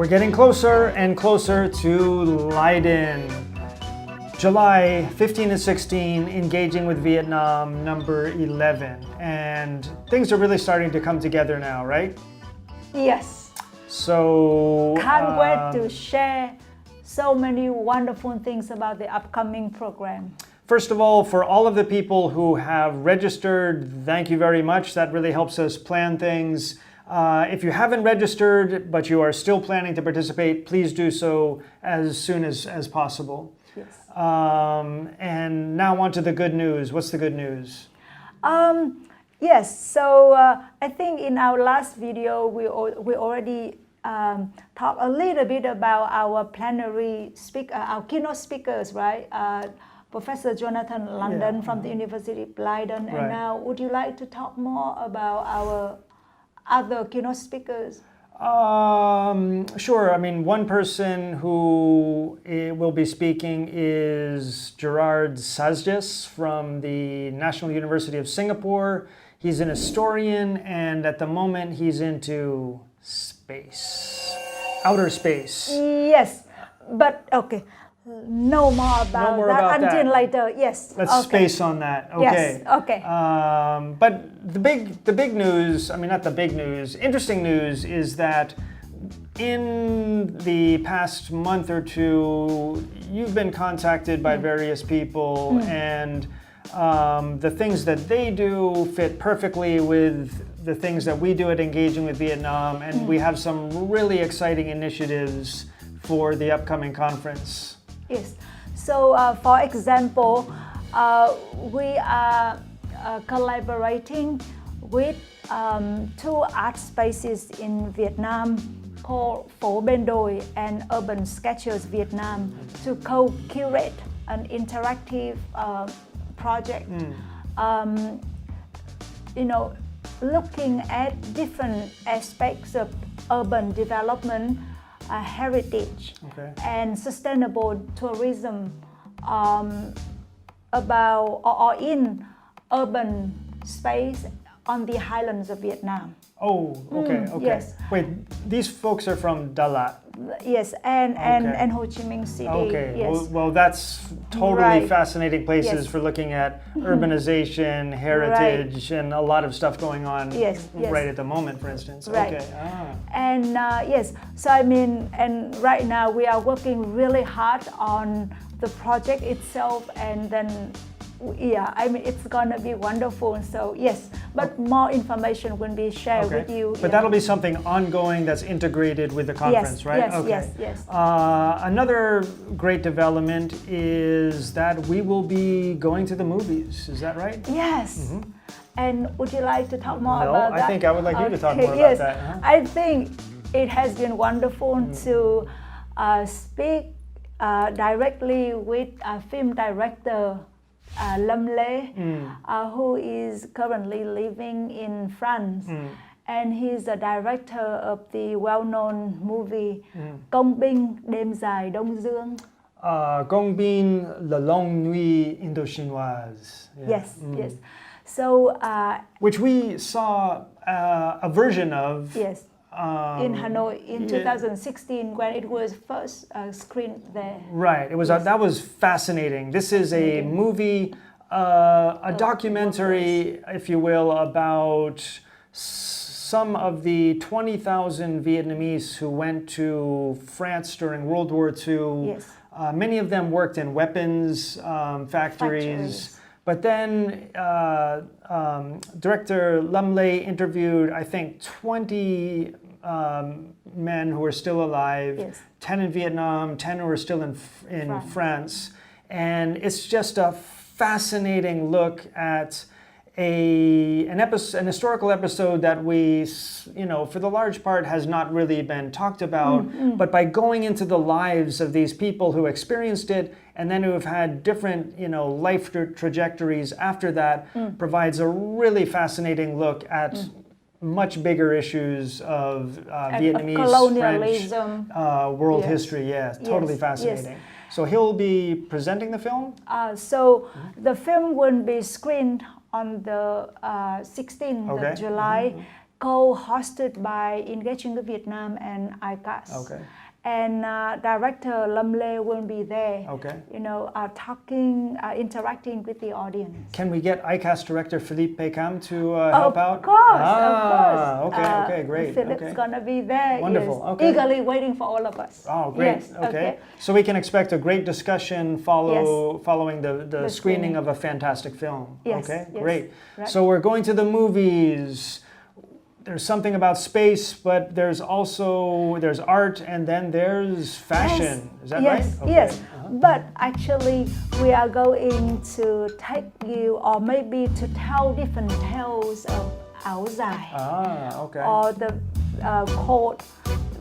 We're getting closer and closer to Leiden. July 15 and 16, Engaging with Vietnam, number 11. And things are really starting to come together now, right? Yes. So... Can't wait to share so many wonderful things about the upcoming program. First of all, for all of the people who have registered, thank you very much. That really helps us plan things. If you haven't registered, but you are still planning to participate, please do so as soon as possible. Yes. And now on to the good news. What's the good news? Yes, so I think in our last video, we already talked a little bit about our plenary speaker, our keynote speakers, right? Professor Jonathan London from the University of Leiden. Right. And now, would you like to talk more about our other keynote speakers? Sure. I mean, one person who will be speaking is Gerard Sazjes from the National University of Singapore. He's an historian, and at the moment he's into space, outer space. Yes, but okay. No more about that until later. Yes. Let's space on that. Okay. Yes. Okay. But the big news, I mean, not the big news, interesting news is that in the past month or two, you've been contacted by various people, and the things that they do fit perfectly with the things that we do at Engaging with Vietnam, and we have some really exciting initiatives for the upcoming conference. Yes. So, for example, we are collaborating with two art spaces in Vietnam called Phố Bên Đồi and Urban Sketchers Vietnam to co-curate an interactive project. You know, looking at different aspects of urban development, heritage, and sustainable tourism about or in urban space on the highlands of Vietnam. Oh, okay, okay. Yes. Wait, these folks are from Dalat. Yes, and Ho Chi Minh City. Okay, yes. well, that's totally fascinating places for looking at urbanization, heritage, and a lot of stuff going on right at the moment, for instance. Right. Okay. And yes, so I mean, and right now we are working really hard on the project itself, and then I mean, it's gonna be wonderful. So yes, but more information will be shared with you. But that'll be something ongoing that's integrated with the conference, right? Yes, okay. yes. Another great development is that we will be going to the movies. Is that right? Yes. And would you like to talk more about that? I think I would like you to talk more about that. Huh? I think it has been wonderful to speak directly with a film director, Lâm Lê, who is currently living in France, and he's the director of the well-known movie Công binh đêm dài Đông Dương. Công binh La Longue Nuit Indochinoise. Yeah. Yes. So, which we saw a version of. Yes. In Hanoi in 2016 when it was first screened there. Right. It was that was fascinating. This is a movie, a documentary, if you will, about some of the 20,000 Vietnamese who went to France during World War II. Yes. Many of them worked in weapons factories. But then director Lâm Lê interviewed, I think, 20 men who are still alive, 10 in Vietnam, 10 who are still in France. And it's just a fascinating look at an historical episode that we, for the large part has not really been talked about. But by going into the lives of these people who experienced it and then who have had different, life trajectories after that, provides a really fascinating look at much bigger issues of Vietnamese, colonialism, French, world history. Yeah, totally fascinating. Yes. So he'll be presenting the film? So the film will be screened on the 16th of July, co-hosted by Engaging with Vietnam and ICAS. Okay. And director Lâm Lê will be there, Okay. talking, interacting with the audience. Can we get ICAS director Philippe Pécam to help out? Of course. Okay, great. Philippe's gonna be there. Wonderful. Yes, okay. eagerly waiting for all of us. Oh, great. Yes, okay. So we can expect a great discussion following the screening of a fantastic film. Yes, okay, yes, great. right. So we're going to the movies. There's something about space, but there's art, and then there's fashion. Yes, Is that yes, right? Okay. Yes. But actually, we are going to take you, or maybe to tell different tales of áo dài, okay. or the called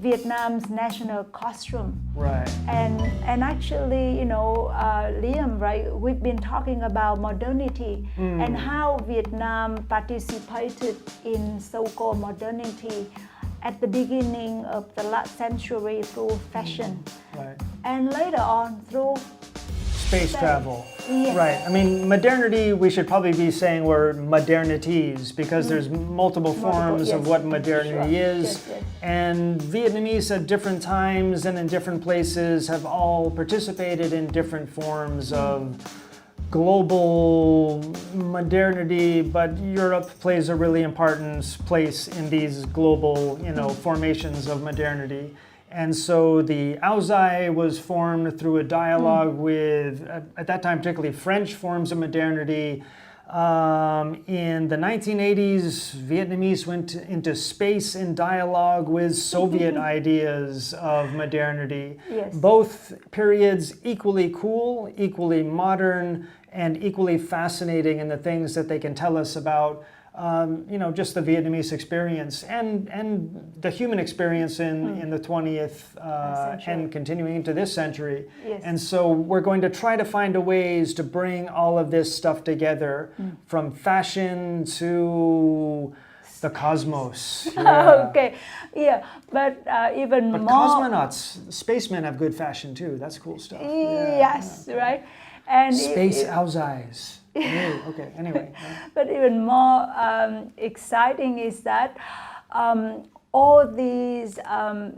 Vietnam's national costume. Right. And actually, Liam, right? We've been talking about modernity and how Vietnam participated in so-called modernity at the beginning of the last century through fashion, Right. and later on through Space travel. Yes. Right. I mean, modernity, we should probably be saying we're modernities because there's multiple forms of what modernity is. Yes. And Vietnamese at different times and in different places have all participated in different forms of global modernity, but Europe plays a really important place in these global, formations of modernity. And so the áo dài was formed through a dialogue with, at that time, particularly French forms of modernity. In the 1980s, Vietnamese went into space in dialogue with Soviet ideas of modernity. Yes. Both periods equally cool, equally modern, and equally fascinating in the things that they can tell us about just the Vietnamese experience and the human experience in the 20th and continuing into this century. Yes. And so we're going to try to find ways to bring all of this stuff together, from fashion to the cosmos. Yeah. Okay, yeah, but even But more. cosmonauts, spacemen have good fashion too. That's cool stuff. Yes, right. And Space áo dài. Okay, anyway. But even more exciting is that all these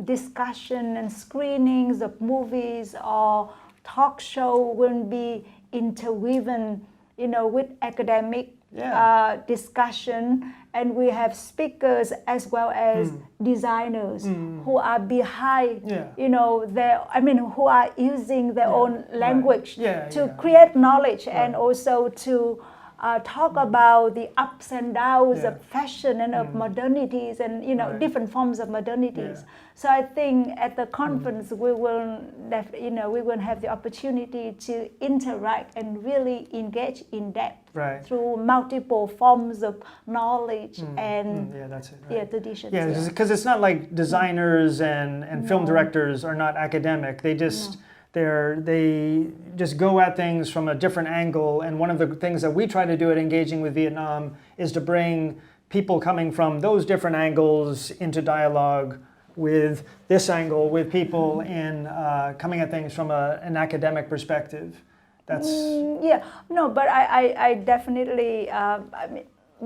discussion and screenings of movies or talk show will be interwoven, with academic discussion, and we have speakers as well as designers who are behind, who are using their own language to create knowledge and also to talk about the ups and downs of fashion and of modernities and different forms of modernities. So I think at the conference we will have the opportunity to interact and really engage in depth through multiple forms of knowledge and that's it, right. traditions. Yeah, because it's not like designers and film directors are not academic. They just they just go at things from a different angle. And one of the things that we try to do at Engaging with Vietnam is to bring people coming from those different angles into dialogue with this angle, with people in coming at things from an academic perspective. That's but I definitely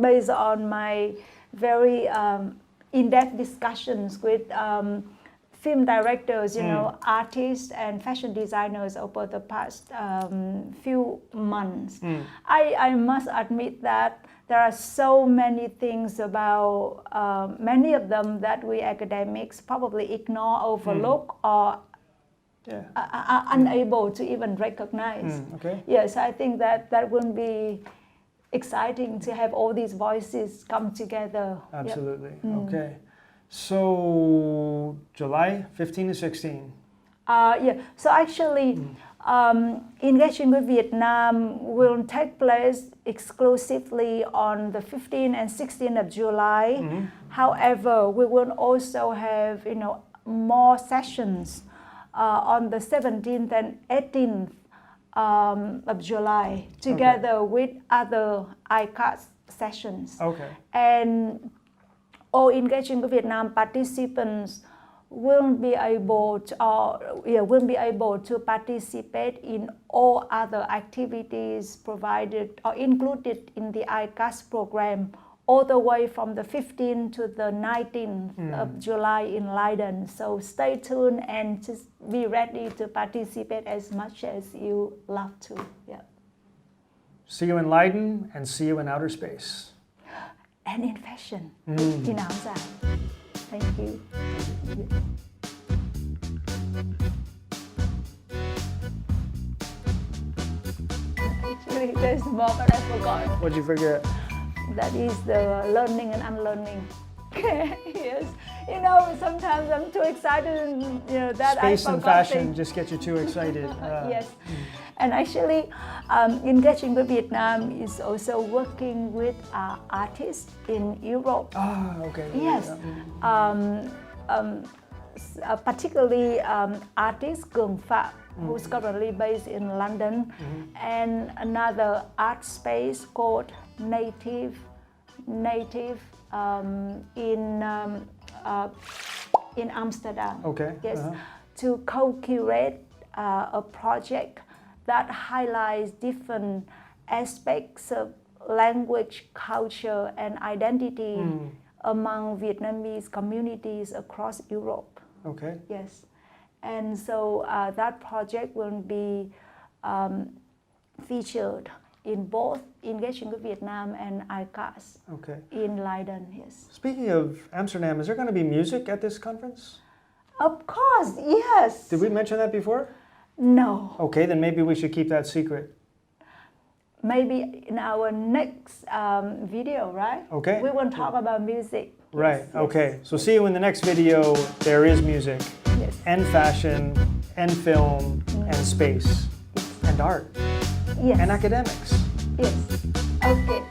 based on my very in-depth discussions with film directors, artists and fashion designers over the past few months. I must admit that there are so many things about many of them that we academics probably ignore, overlook, or are unable to even recognize. Yes, I think that will be exciting to have all these voices come together. Absolutely. Okay. So July 15 to 16. So actually, Engaging with Vietnam will take place exclusively on the 15th and 16th of July. However, we will also have more sessions on the 17th and 18th of July together with other ICAS sessions. Okay. And all Engaging with Vietnam participants will be able to participate in all other activities provided or included in the ICAS program all the way from the 15th to the 19th of July in Leiden. So stay tuned and just be ready to participate as much as you love to. Yeah. See you in Leiden and see you in outer space. And in fashion, in áo dài. Thank you. Actually, there's more, but I forgot. What'd you forget? That is the learning and unlearning. Yes. You know, sometimes I'm too excited and, you know, that Space I and forgot fashion things. just get you too excited. Yes. And actually, Engaging with Vietnam is also working with artists in Europe. Ah, okay. Yes. Particularly artist Cường Phạm, who's currently based in London, and another art space called Native in Amsterdam. Okay. Yes, to co-curate a project that highlights different aspects of language, culture, and identity among Vietnamese communities across Europe. Okay. Yes, and so that project will be featured in both Engaging with Vietnam and ICAS in Leiden. Yes. Speaking of Amsterdam, is there going to be music at this conference? Of course, yes. Did we mention that before? No. Okay, then maybe we should keep that secret. Maybe in our next video, right? Okay. We will talk about music. Right, Yes, okay. yes. So see you in the next video. There is music, Yes. and fashion, and film, and space, and art, Yes. and academics. Yes. Okay.